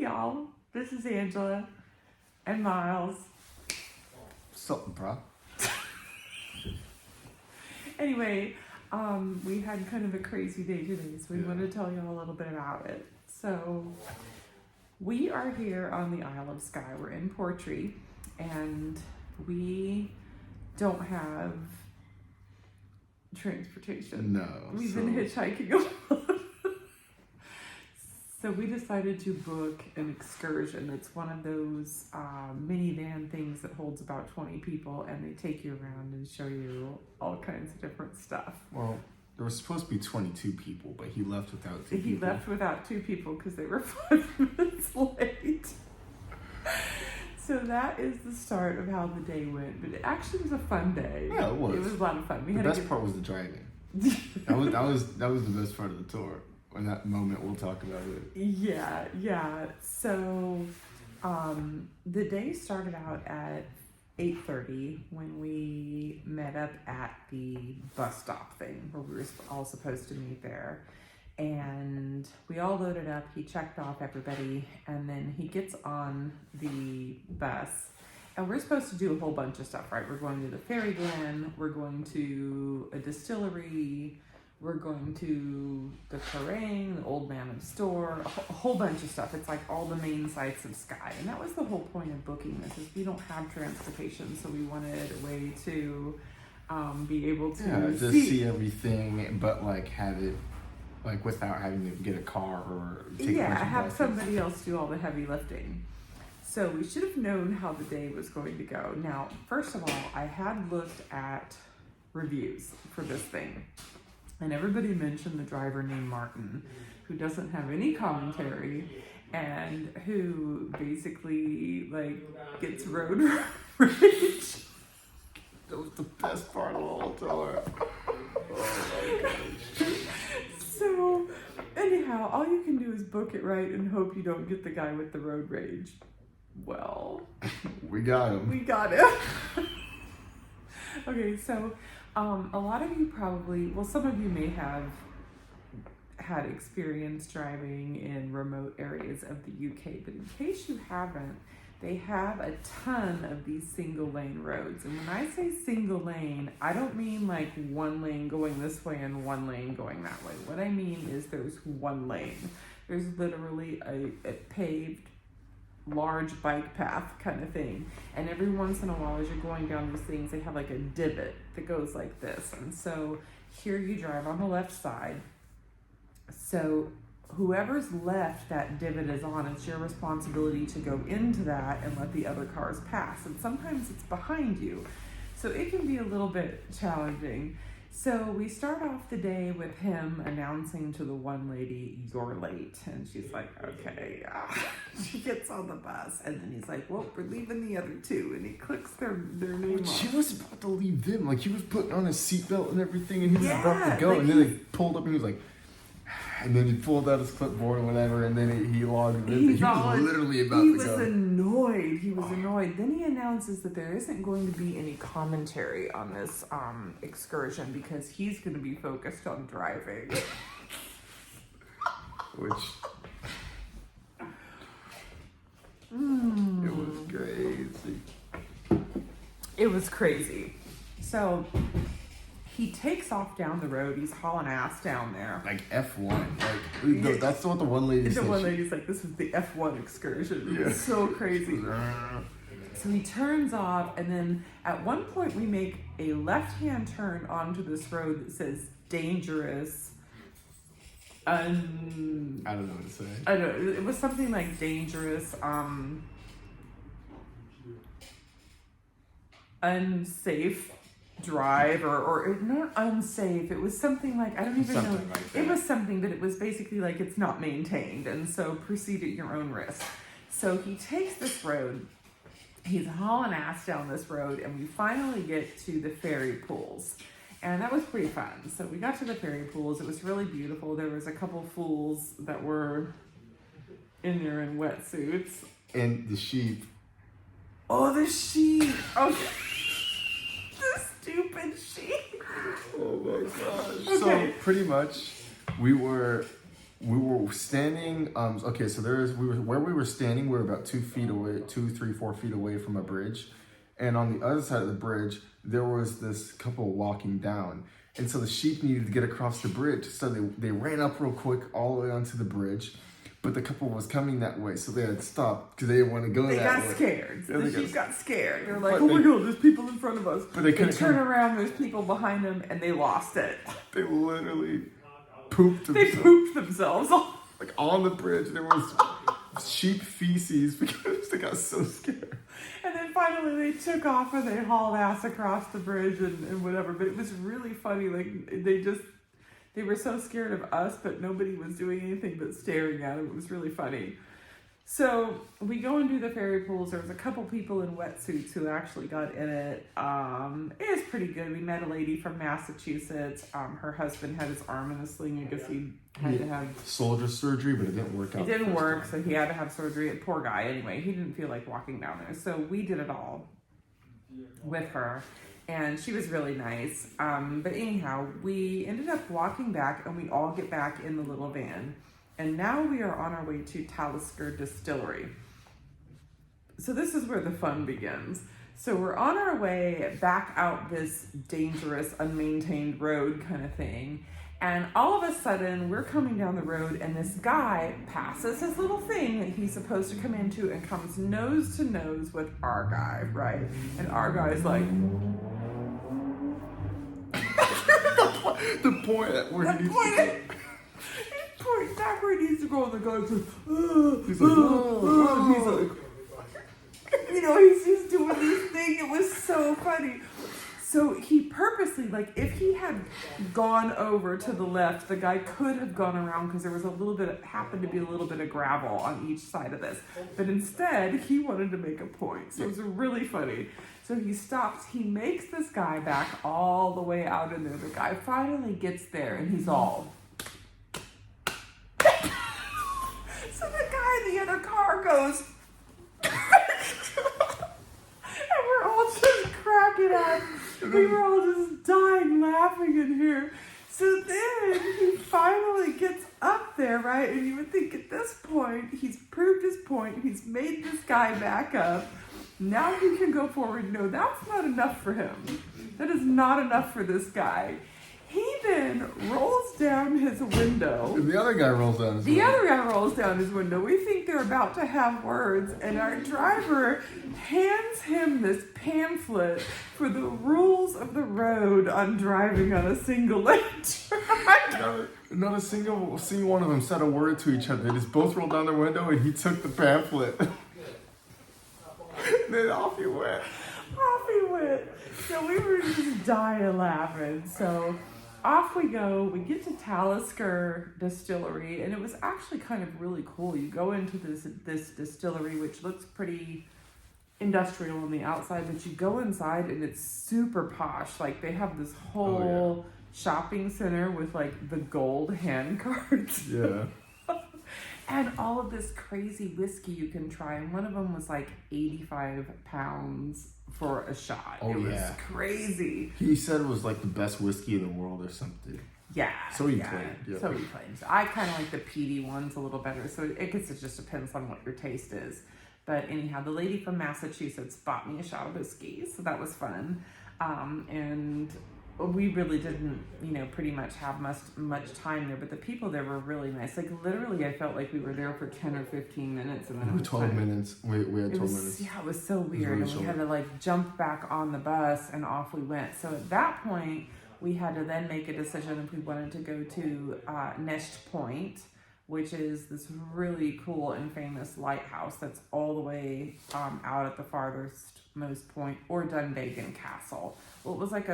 y'all. This is Angela and Miles. Something, bro. Anyway, we had kind of a crazy day today, so we wanted to tell y'all a little bit about it. So, we are here on the Isle of Skye. We're in Portree, and we don't have transportation. No. We've been hitchhiking a lot. So we decided to book an excursion. It's one of those minivan things that holds about 20 people, and they take you around and show you all kinds of different stuff. Well, there was supposed to be 22 people, but he left without two people. He left without 2 people because they were 5 minutes late. So that is the start of how the day went. But it actually was a fun day. Yeah, it was. It was a lot of fun. The best part was the driving. that was the best part of the tour. In that moment, we'll talk about it. Yeah. So, the day started out at 8:30 when we met up at the bus stop thing where we were all supposed to meet there. And we all loaded up, he checked off everybody, and then he gets on the bus. And we're supposed to do a whole bunch of stuff, right? We're going to the Fairy Glen, we're going to a distillery, we're going to the Kerrang, the Old Mammoth Store, a whole bunch of stuff. It's like all the main sites of Skye. And that was the whole point of booking this, is we don't have transportation, so we wanted a way to be able to see everything, but like have it like without having to get a car or take a bunch of have buses. somebody else do all the heavy lifting. So we should have known how the day was going to go. Now, first of all, I had looked at reviews for this thing, and everybody mentioned the driver named Martin, who doesn't have any commentary and who basically like gets road rage. That was the best part of the whole tour. Oh my gosh. So, anyhow, all you can do is book it right and hope you don't get the guy with the road rage. Well, we got him. We got him. Okay, so a lot of you probably, well, some of you may have had experience driving in remote areas of the UK, but in case you haven't, they have a ton of these single lane roads. And when I say single lane, I don't mean like one lane going this way and one lane going that way. What I mean is there's one lane. There's literally a paved large bike path kind of thing. And every once in a while, as you're going down these things, they have like a divot that goes like this. And so here you drive on the left side. So whoever's left that divot is on, it's your responsibility to go into that and let the other cars pass. And sometimes it's behind you. So it can be a little bit challenging. So we start off the day with him announcing to the one lady, "You're late." And she's like, "Okay." She gets on the bus, and then he's like, "Well, we're leaving the other 2." And he clicks their name off. She was about to leave them. Like, he was putting on his seatbelt and everything, and he was about to go. Like, and then they pulled up, and he was like, and then he pulled out his clipboard and whatever, and then he logged in. He was literally about to go. He was annoyed. Then he announces that there isn't going to be any commentary on this excursion because he's going to be focused on driving. Which... It was crazy. It was crazy. So he takes off down the road. He's hauling ass down there. Like F1. Like, that's what the one lady said. The one lady's like, "This is the F1 excursion." It was so crazy. So he turns off, and then at one point we make a left-hand turn onto this road that says dangerous. I don't know what to say. I don't know. It was something like dangerous, unsafe drive, or not unsafe. It was something like, I don't even know. Like that. It was something, but it was basically like it's not maintained, and so proceed at your own risk. So he takes this road. He's hauling ass down this road, and we finally get to the ferry pools. And that was pretty fun. So we got to the ferry pools. It was really beautiful. There was a couple fools that were in there in wetsuits. And the sheep. Oh, the sheep. Oh, the stupid sheep. Oh my gosh. Okay. So pretty much we were we were standing. Okay, so where we were standing. We were about 2 feet away, 2, 3, 4 feet away from a bridge, and on the other side of the bridge, there was this couple walking down, and so the sheep needed to get across the bridge. So they ran up real quick all the way onto the bridge, but the couple was coming that way, so they had to stop because they didn't want to go that way. They got scared. Yeah, The sheep got scared. They were like, But "Oh my god, there's people in front of us!" But they turn couldn't around. There's people behind them, and they lost it. They literally pooped They themselves. pooped themselves. Like on the bridge, there was sheep feces because they got so scared. And then finally they took off and they hauled ass across the bridge and whatever. But it was really funny. Like they were so scared of us, but nobody was doing anything but staring at them. It was really funny. So we go and do the fairy pools. There was a couple people in wetsuits who actually got in it. It was pretty good. We met a lady from Massachusetts. Her husband had his arm in a sling. I guess he had to have soldier surgery, but it didn't work out. It didn't work, so he had to have surgery. Poor guy. Anyway, he didn't feel like walking down there, so we did it all with her, and she was really nice. But anyhow, we ended up walking back, and we all get back in the little van. And now we are on our way to Talisker Distillery. So this is where the fun begins. So we're on our way back out this dangerous, unmaintained road kind of thing. And all of a sudden, we're coming down the road, and this guy passes his little thing that he's supposed to come into and comes nose to nose with our guy, right? And our guy's like... the point at where he needs to go. Point back where he needs to go, and the guy's like, he's like, and he's like, you know, he's just doing this thing. It was so funny. So he purposely, like, if he had gone over to the left, the guy could have gone around because there was happened to be a little bit of gravel on each side of this. But instead, he wanted to make a point. So it was really funny. So he stops, he makes this guy back all the way out in there. The guy finally gets there, and he's all... So the guy in the other car goes, and we're all just cracking up. We were all just dying laughing in here. So then he finally gets up there, right? And you would think at this point, he's proved his point. He's made this guy back up. Now he can go forward. No, that's not enough for him. That is not enough for this guy. He then rolls down his window. And the other guy rolls down his window. The other guy rolls down his window. We think they're about to have words, and our driver hands him this pamphlet for the rules of the road on driving on a single lane track. Not a single one of them said a word to each other. They just both rolled down their window, and he took the pamphlet. Then off he went. Off he went. So we were just dying laughing. So off we go. We get to Talisker Distillery, and it was actually kind of really cool. You go into this distillery, which looks pretty industrial on the outside, but you go inside, and it's super posh. Like, they have this whole shopping center with, like, the gold hand carts. Yeah. And all of this crazy whiskey you can try. And one of them was like 85 pounds for a shot. Oh, it was yeah. Crazy. He said it was like the best whiskey in the world or something. Yeah. So he claimed. Yeah. So he claims. I kind of like the peaty ones a little better. So I guess it just depends on what your taste is. But anyhow, the lady from Massachusetts bought me a shot of whiskey. So that was fun. And we really didn't, pretty much have much time there, but the people there were really nice. Like, literally, I felt like we were there for 10 or 15 minutes. And then 12 minutes. We had 12 minutes. Yeah, it was so weird. Really and we had to, like, jump back on the bus, and off we went. So at that point, we had to then make a decision if we wanted to go to Nest Point, which is this really cool and famous lighthouse that's all the way out at the farthest most point, or Dunvegan Castle. Well, it was like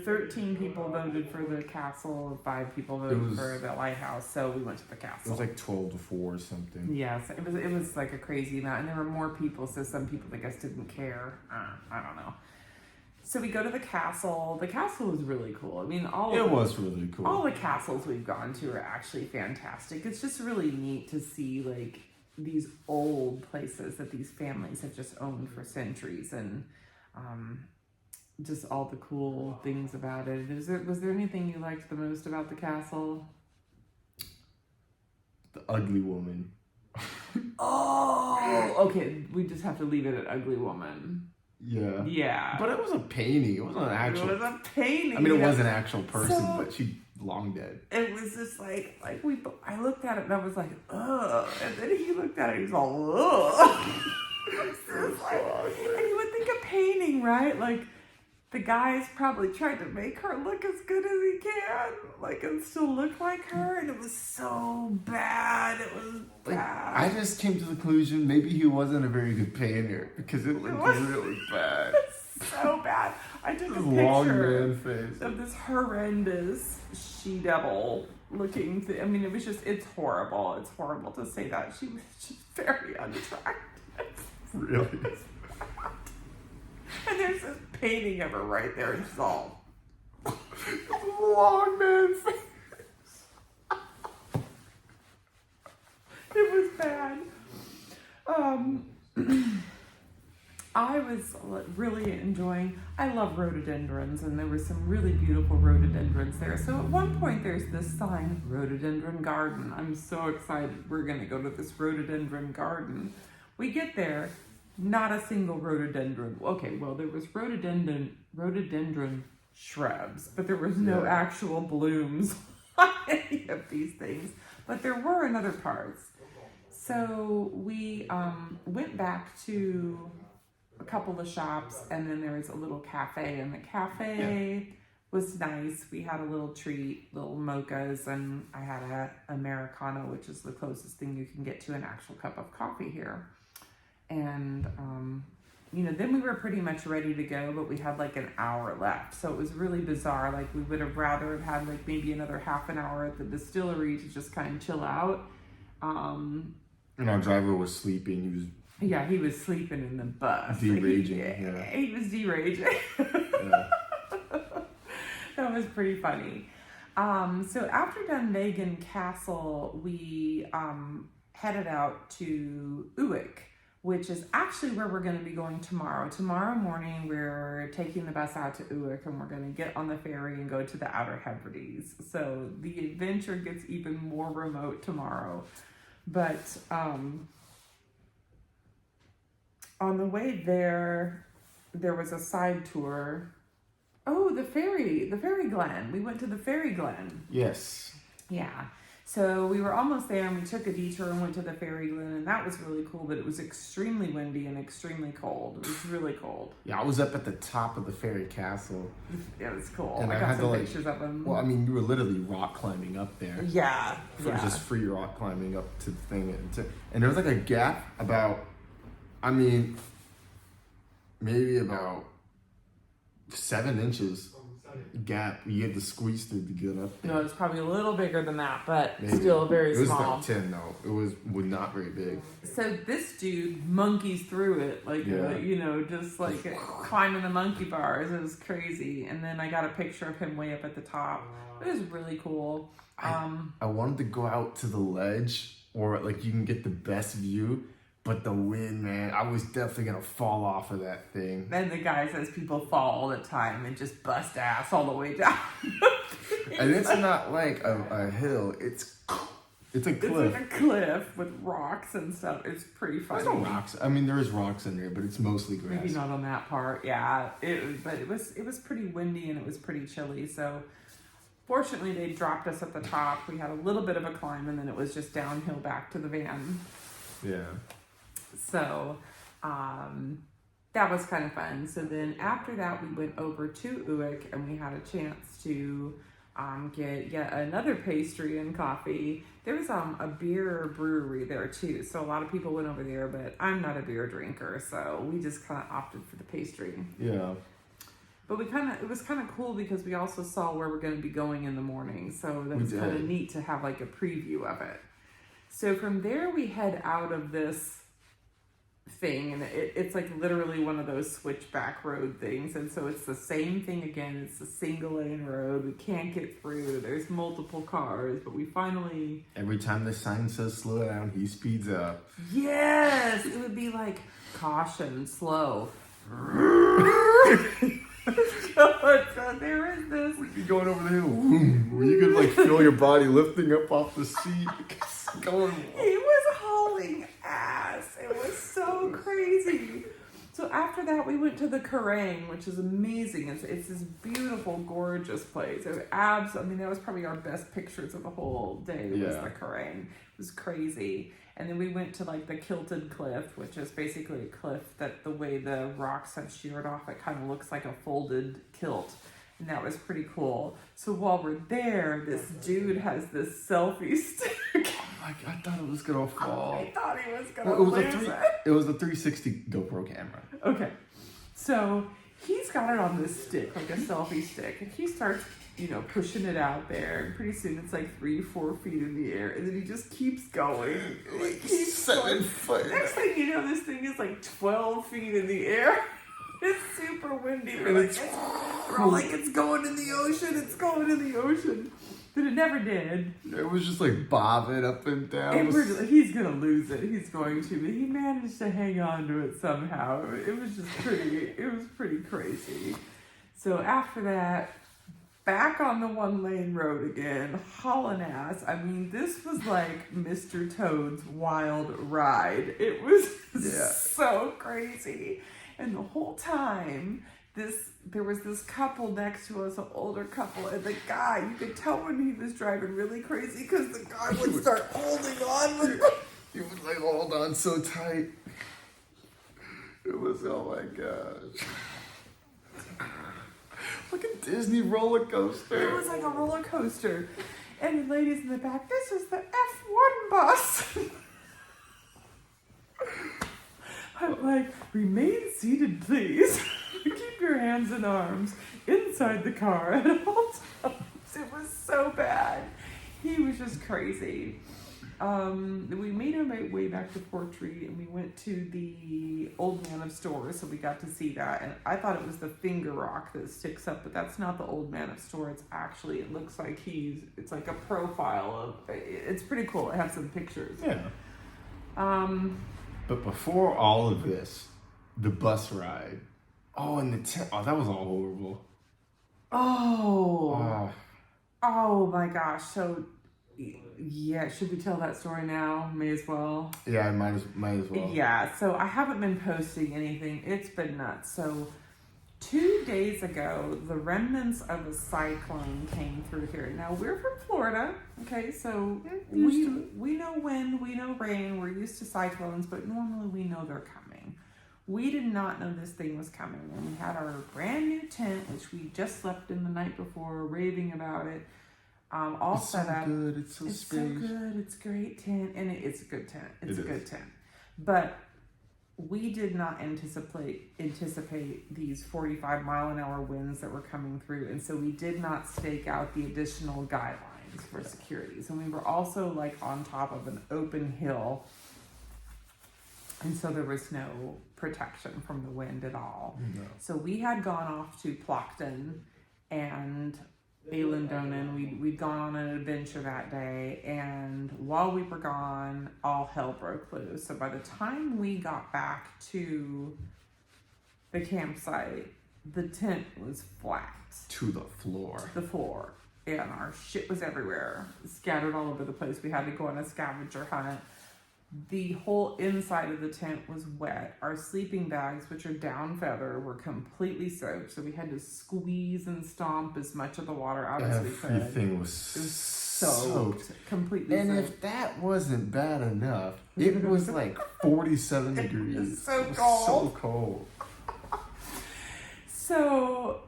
13 people voted for the castle, 5 people voted for the lighthouse, so we went to the castle. It was like 12 to 4 or something. Yes, it was like a crazy amount, and there were more people, so some people, I guess, didn't care. I don't know. So we go to the castle. The castle was really cool. I mean, was really cool. All the castles we've gone to are actually fantastic. It's just really neat to see, like, these old places that these families have just owned for centuries, and just all the cool things about it. Was there anything you liked the most about the castle? The ugly woman. Oh, okay. We just have to leave it at ugly woman. Yeah. Yeah. But it was a painting. It wasn't an actual. It was a painting. I mean, it was an actual person, So- but she long dead. It was just like I looked at it and I was like, ugh. And then he looked at it and he was all, ugh. It's just like, and you would think a painting, right? Like, the guy's probably tried to make her look as good as he can, like, and still look like her, and it was so bad. It was bad. I just came to the conclusion maybe he wasn't a very good painter because it looked really bad. So bad. I took a This long picture man face. of this horrendous she-devil looking thing. I mean, it's horrible. It's horrible to say that. She was just very unattractive. Really? And there's this painting of her right there, and she's all Long man face. it was bad. I was really enjoying, I love rhododendrons, and there were some really beautiful rhododendrons there. So at one point there's this sign, rhododendron garden. I'm so excited. We're gonna go to this rhododendron garden. We get there, not a single rhododendron. Okay, well, there was rhododendron shrubs, but there was no actual blooms on any of these things. But there were in other parts. So we went back to a couple of shops, and then there was a little cafe, and the cafe was nice. We had a little treat, little mochas, and I had a Americano, which is the closest thing you can get to an actual cup of coffee here. And, then we were pretty much ready to go, but we had like an hour left. So it was really bizarre. Like, we would have rather have had like maybe another half an hour at the distillery to just kind of chill out. And our driver was sleeping. He was sleeping in the bus. Deraging, He was deraging. Yeah. That was pretty funny. So after Dunvegan Castle, we headed out to Uwick, which is actually where we're going to be going tomorrow. Tomorrow morning, we're taking the bus out to Uwick, and we're going to get on the ferry and go to the Outer Hebrides. So the adventure gets even more remote tomorrow. But on the way there was a side tour. Oh, the Fairy Glen. We went to the Fairy Glen. Yes. Yeah. So we were almost there, and we took a detour and went to the Fairy Glen, and that was really cool, but it was extremely windy and extremely cold. It was really cold. Yeah, I was up at the top of the fairy castle. It was cool. And I I got had some to, pictures of them. Well, I mean, you were literally rock climbing up there. Yeah. Just free rock climbing up to the thing. And there was like a gap about, maybe about 7 inches gap. You had to squeeze through to get up there. No, it's probably a little bigger than that, but Maybe. still very It was small. about 10 though. It was not very big. So this dude monkeys through it, like, just like climbing the monkey bars. It was crazy. And then I got a picture of him way up at the top. It was really cool. I wanted to go out to the ledge, or like you can get the best view, but the wind, man, I was definitely gonna fall off of that thing. Then the guy says people fall all the time and just bust ass all the way down. And it's not like a hill, it's a cliff. It's like a cliff with rocks and stuff. It's pretty funny. There's no rocks. I mean, there is rocks in there, but it's mostly grass. Maybe not on that part. Yeah, it was pretty windy and it was pretty chilly. So fortunately, they dropped us at the top. We had a little bit of a climb, and then it was just downhill back to the van. Yeah. So that was kind of fun. So then after that, we went over to Uwick, and we had a chance to get yet another pastry and coffee. There was a beer brewery there too. So a lot of people went over there, but I'm not a beer drinker, so we just kind of opted for the pastry. Yeah. But it was kind of cool because we also saw where we're going to be going in the morning. So that was kind of neat to have like a preview of it. So from there, we head out of this thing, and it's like literally one of those switchback road things, and so it's the same thing again. It's a single lane road. We can't get through. There's multiple cars, but we finally, every time the sign says slow down, he speeds up. Yes, it would be like caution, slow. So there is this. You're going over the hill, where you could like feel your body lifting up off the seat. Going. He was hauling ass. It was so crazy. So after that, we went to the Kerrang, which is amazing. It's this beautiful, gorgeous place. I mean, that was probably our best pictures of the whole day. Was the Kerrang. It was crazy. And then we went to like the Kilted Cliff, which is basically a cliff that the way the rocks have sheared off, it kind of looks like a folded kilt. And that was pretty cool. So while we're there, this dude has this selfie stick. I thought it was gonna fall. I thought he was gonna lose it. It was a 360 GoPro camera. Okay, so he's got it on this stick, like a selfie stick, and he starts, pushing it out there. And pretty soon it's like 3-4 feet in the air, and then he just keeps going. Like 7 foot. Next thing you know, this thing is like 12 feet in the air. It's super windy. We're like, it's going in the ocean. It's going in the ocean. But it never did. It was just like bobbing up and down. And he's going to lose it. He's going to. But he managed to hang on to it somehow. It was just pretty crazy. So after that, back on the 1-lane road again, hauling ass. I mean, this was like Mr. Toad's wild ride. It was so crazy. And the whole time, there was this couple next to us, an older couple, and the guy, you could tell when he was driving really crazy because the guy would start holding on with He would like hold on so tight. It was, oh my gosh. Like a Disney roller coaster. It was like a roller coaster. And the ladies in the back, this is the F1 bus. I'm like, remain seated, please. Keep your hands and arms inside the car at all times. It was so bad. He was just crazy. We made our way back to Portree, and we went to the Old Man of Store, so we got to see that. And I thought it was the finger rock that sticks up, but that's not the Old Man of Store. It looks like it's like a profile of. It's pretty cool. It has some pictures. Yeah. But before all of this, the bus ride. Oh, and the tent. Oh, that was all horrible. Oh my gosh. So, yeah, should we tell that story now? May as well. Yeah, I might as well. Yeah, so I haven't been posting anything. It's been nuts. So 2 days ago, the remnants of a cyclone came through here. Now, we're from Florida, okay? So we know wind, we know rain, we're used to cyclones, but normally we know they're coming. We did not know this thing was coming. And we had our brand new tent, which we just slept in the night before, raving about it. All it's set so up. Good. It's so good. It's a great tent, and it's a good tent. It's a good tent. But we did not anticipate these 45-mile-an-hour winds that were coming through, and so we did not stake out the additional guidelines for security. So we were also like on top of an open hill, and so there was no protection from the wind at all. No. So we had gone off to Plockton and Eilindonen. We'd gone on an adventure that day, and while we were gone, all hell broke loose. So by the time we got back to the campsite, the tent was flat. To the floor. And our shit was everywhere, scattered all over the place. We had to go on a scavenger hunt. The whole inside of the tent was wet. Our sleeping bags, which are down feather, were completely soaked. So we had to squeeze and stomp as much of the water out as we could. Everything was soaked. Completely and soaked. if that wasn't bad enough, it was like 47 degrees. It was so It was cold. so cold. So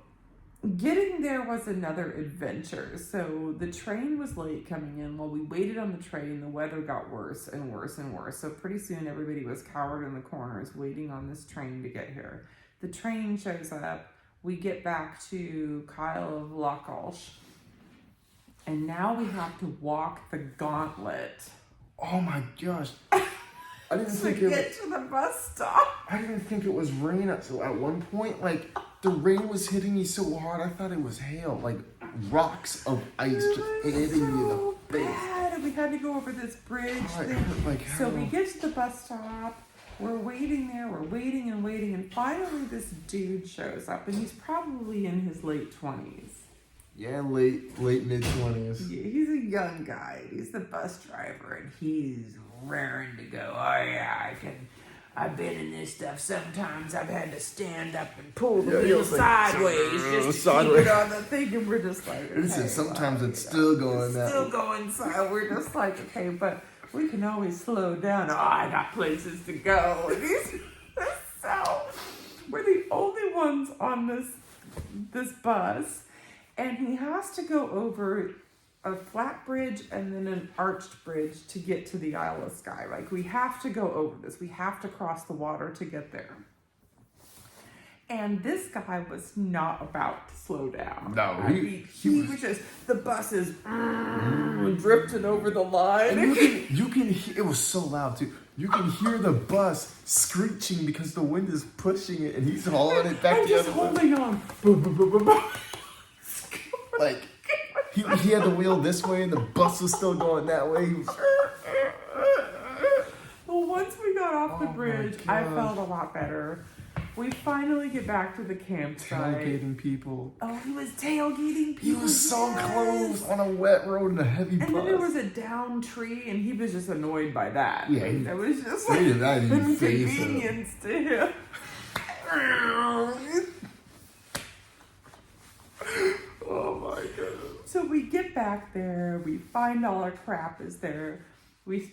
getting there was another adventure. So the train was late coming in. While we waited on the train, the weather got worse and worse and worse. So pretty soon everybody was cowered in the corners waiting on this train to get here. The train shows up. We get back to Kyle of Lochalsh. And now we have to walk the gauntlet. Oh my gosh. I didn't think to get to the bus stop. I didn't think it was rain. So at one point, like, the rain was hitting me so hard, I thought it was hail. Like, rocks of ice just hitting you in the face. Bad. We had to go over this bridge thing. Like So we get to the bus stop. We're waiting there. We're waiting and waiting. And finally, this dude shows up. And he's probably in his late 20s. Yeah, late mid-20s. Yeah, he's a young guy. He's the bus driver, and he's raring to go. Oh yeah, I've been in this stuff. Sometimes I've had to stand up and pull the wheel sideways just to keep it on the thing, and we're just like, okay, sometimes it's still going that way. Still going side. We're just like, okay, but we can always slow down. Oh, I got places to go. And so we're the only ones on this bus, and he has to go over a flat bridge and then an arched bridge to get to the Isle of Skye. Like, we have to go over this. We have to cross the water to get there. And this guy was not about to slow down. No, he was just, the bus is drifting over the line. And you can hear, it was so loud too. You can hear the bus screeching because the wind is pushing it, and he's hauling it back the other way. Holding on. Like, he had the wheel this way, and the bus was still going that way. Well, once we got off the bridge, I felt a lot better. We finally get back to the campsite. Tailgating people. Oh, he was tailgating people. He was so close on a wet road in a heavy bus. And then there was a down tree, and he was just annoyed by that. Yeah, it was just like an inconvenience to him. Oh my god. So we get back there, we find all our crap is there, we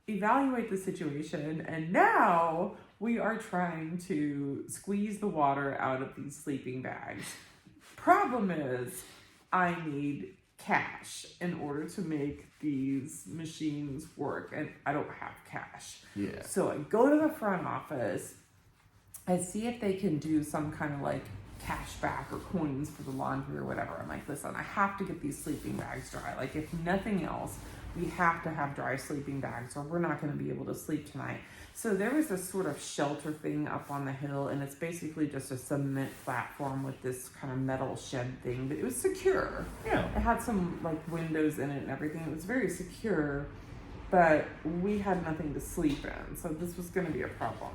evaluate the situation, and now we are trying to squeeze the water out of these sleeping bags. Problem is, I need cash in order to make these machines work, and I don't have cash. Yeah. So I go to the front office, I see if they can do some kind of like cash back or coins for the laundry or whatever. I'm like, listen, I have to get these sleeping bags dry. Like, if nothing else, we have to have dry sleeping bags or we're not going to be able to sleep tonight. So there was this sort of shelter thing up on the hill, and it's basically just a cement platform with this kind of metal shed thing, but it was secure. Yeah. It had some like windows in it and everything. It was very secure, but we had nothing to sleep in, so this was going to be a problem.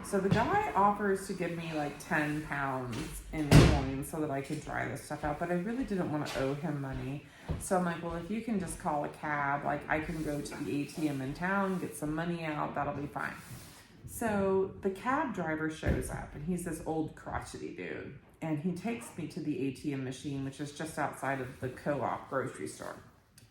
So the guy offers to give me like 10 pounds in coins so that I could dry this stuff out, but I really didn't want to owe him money. So I'm like, well, if you can just call a cab, like I can go to the ATM in town, get some money out, that'll be fine. So the cab driver shows up, and he's this old crotchety dude, and he takes me to the ATM machine, which is just outside of the Co-op grocery store.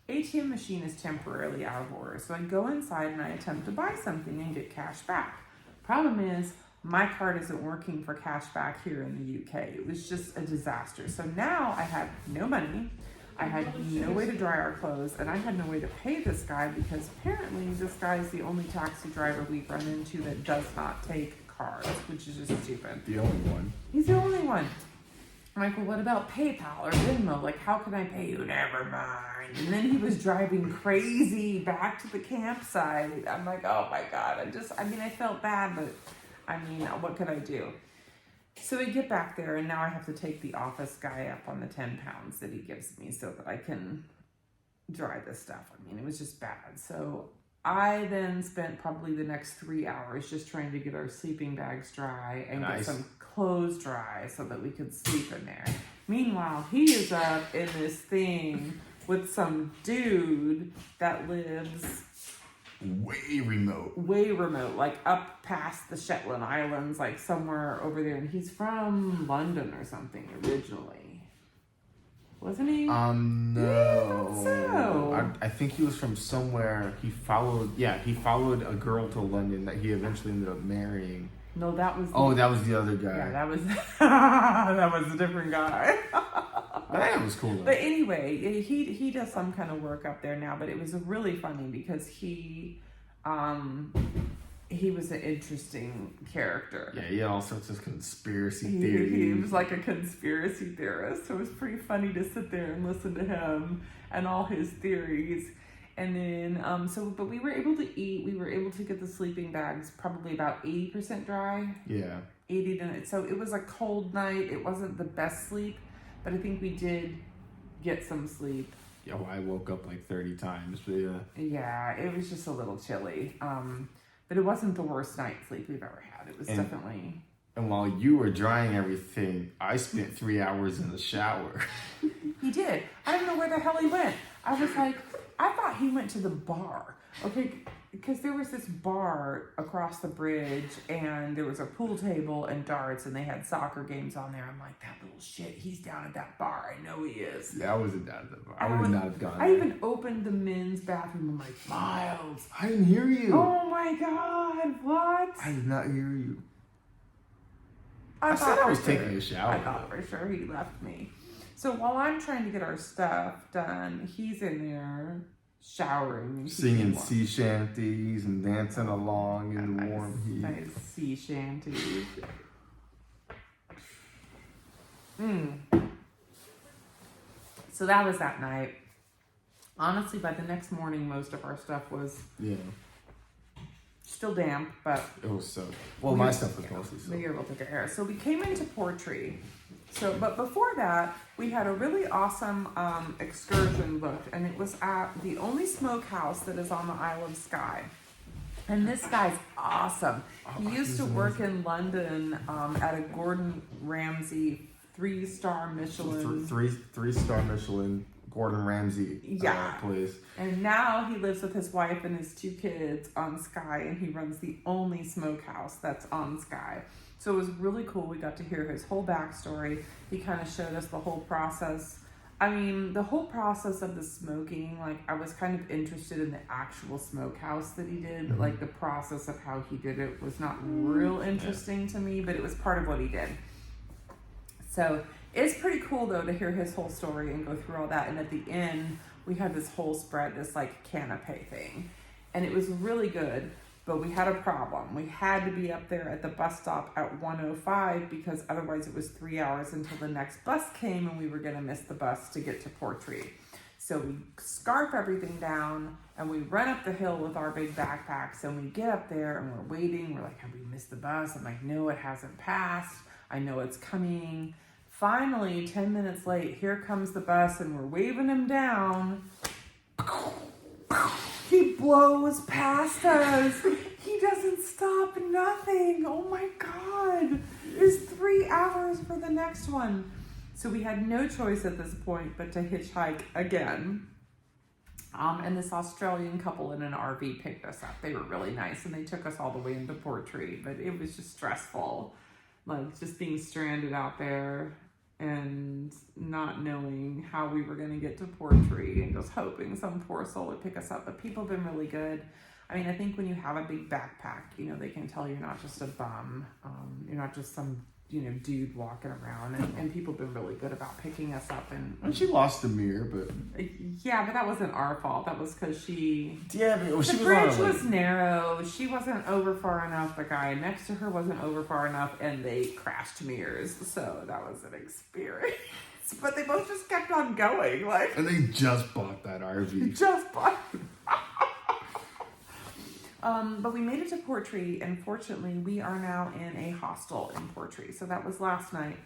ATM machine is temporarily out of order, so I go inside and I attempt to buy something and get cash back. Problem is, my card isn't working for cash back here in the UK. It was just a disaster. So now I had no money, I had no way to dry our clothes, and I had no way to pay this guy because apparently this guy is the only taxi driver we've run into that does not take cards, which is just stupid. The only one. He's the only one. I'm like, well, what about PayPal or Venmo? Like, how can I pay you? Never mind. And then he was driving crazy back to the campsite. I'm like, oh my God. I felt bad, but what could I do? So we get back there, and now I have to take the office guy up on the 10 pounds that he gives me so that I can dry this stuff. It was just bad. So I then spent probably the next 3 hours just trying to get our sleeping bags dry and get some clothes dry so that we could sleep in there. Meanwhile, he is up in this thing with some dude that lives way remote, like up past the Shetland Islands, like somewhere over there, and he's from London or something originally, wasn't he? No. Yeah, so. I think he was from somewhere. He followed a girl to London that he eventually ended up marrying. No, that was. That was the other guy. Yeah, that was that was a different guy. That was cool though. But anyway, he does some kind of work up there now. But it was really funny because he was an interesting character. Yeah, he had all sorts of conspiracy theories. He was like a conspiracy theorist, so it was pretty funny to sit there and listen to him and all his theories. And then, but we were able to eat. We were able to get the sleeping bags probably about 80% dry. Yeah. 80 to, so it was a cold night. It wasn't the best sleep, but I think we did get some sleep. Yeah, well, I woke up like 30 times, but yeah. Yeah, it was just a little chilly. But it wasn't the worst night's sleep we've ever had. It was definitely... And while you were drying everything, I spent 3 hours in the shower. He did. I don't know where the hell he went. I was like, I thought he went to the bar. Okay, because there was this bar across the bridge and there was a pool table and darts and they had soccer games on there. I'm like, that little shit, he's down at that bar. I know he is. Yeah, I wasn't down at the bar. I would not have gone I there. even opened the men's bathroom. I'm like, Miles. I didn't hear you. Oh my God, what? I did not hear you. I said I was for taking sure- a shower. I thought for sure he left me. So while I'm trying to get our stuff done, he's in there showering. And Singing keeping sea shanties and dancing along in the nice, warm heat. nice sea shanties. So that was that night. Honestly, by the next morning, most of our stuff was Yeah. still damp, but It was so. Well, my stuff was mostly so. we were able to get air. So we came into Portree. So, but before that, we had a really awesome excursion booked, and it was at the only smokehouse that is on the Isle of Skye. And this guy's awesome. He used to work in London at a Gordon Ramsay 3-star Michelin. Three-star Michelin Gordon Ramsay Yeah. place. And now he lives with his wife and his 2 kids on Skye, and he runs the only smokehouse that's on Skye. So it was really cool. We got to hear his whole backstory. He kind of showed us the whole process. I mean, the whole process of the smoking, like, I was kind of interested in the actual smokehouse that he did. Mm-hmm. Like, the process of how he did it was not real interesting to me, but it was part of what he did. So it's pretty cool, though, to hear his whole story and go through all that. And at the end, we had this whole spread, this, like, canapé thing. And it was really good. But we had a problem. We had to be up there at the bus stop at 1:05 because otherwise it was 3 hours until the next bus came and we were going to miss the bus to get to Portree. So we scarf everything down and we run up the hill with our big backpacks and we get up there and we're waiting. We're like, have we missed the bus? I'm like, no, it hasn't passed. I know it's coming. Finally, 10 minutes late, here comes the bus and we're waving him down. He blows past us. He doesn't stop, nothing. Oh my God. It's 3 hours for the next one. So we had no choice at this point but to hitchhike again. And this Australian couple in an RV picked us up. They were really nice and they took us all the way into Portree, but it was just stressful. Like, just being stranded out there and not knowing how we were going to get to Portree and just hoping some poor soul would pick us up. But people have been really good. I mean, I think when you have a big backpack, you know, they can tell you're not just a bum. You're not just some, you know, dude walking around. And people have been really good about picking us up. And she lost a mirror, but... Yeah, but that wasn't our fault. That was because she... Yeah, but The bridge was narrow. She wasn't over far enough. The guy next to her wasn't over far enough. And they crashed mirrors. So that was an experience. But they both just kept on going. Like, And they just bought that RV. just bought... But we made it to Portree, and fortunately, we are now in a hostel in Portree. So that was last night.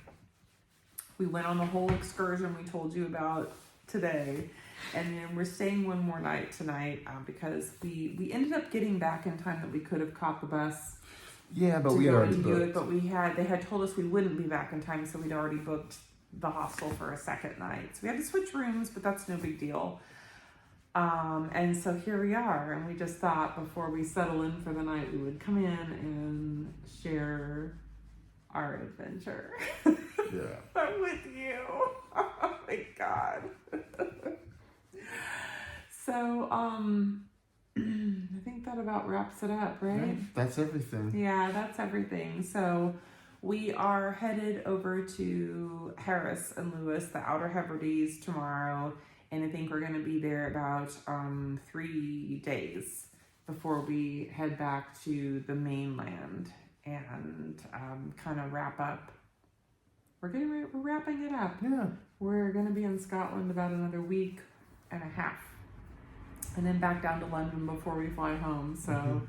We went on the whole excursion we told you about today, and then we're staying one more night tonight because we ended up getting back in time that we could have caught the bus. Yeah, but to we go already and do it, booked. but they had told us we wouldn't be back in time, so we'd already booked the hostel for a second night. So we had to switch rooms, but that's no big deal. And so here we are, and we just thought before we settle in for the night, we would come in and share our adventure Yeah. with you. Oh my God. So, I think that about wraps it up, right? Yeah, that's everything. Yeah, that's everything. So we are headed over to Harris and Lewis, the Outer Hebrides, tomorrow. And I think we're going to be there about 3 days before we head back to the mainland and kind of wrap up. We're wrapping it up. Yeah. We're going to be in Scotland about another week and a half. And then back down to London before we fly home. So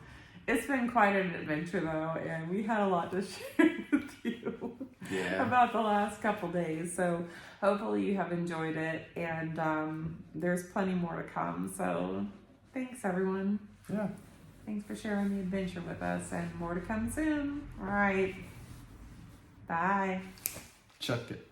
it's been quite an adventure, though. And we had a lot to share with you about the last couple days. So hopefully you have enjoyed it. And there's plenty more to come. So thanks, everyone. Yeah. Thanks for sharing the adventure with us. And more to come soon. All right. Bye. Check it.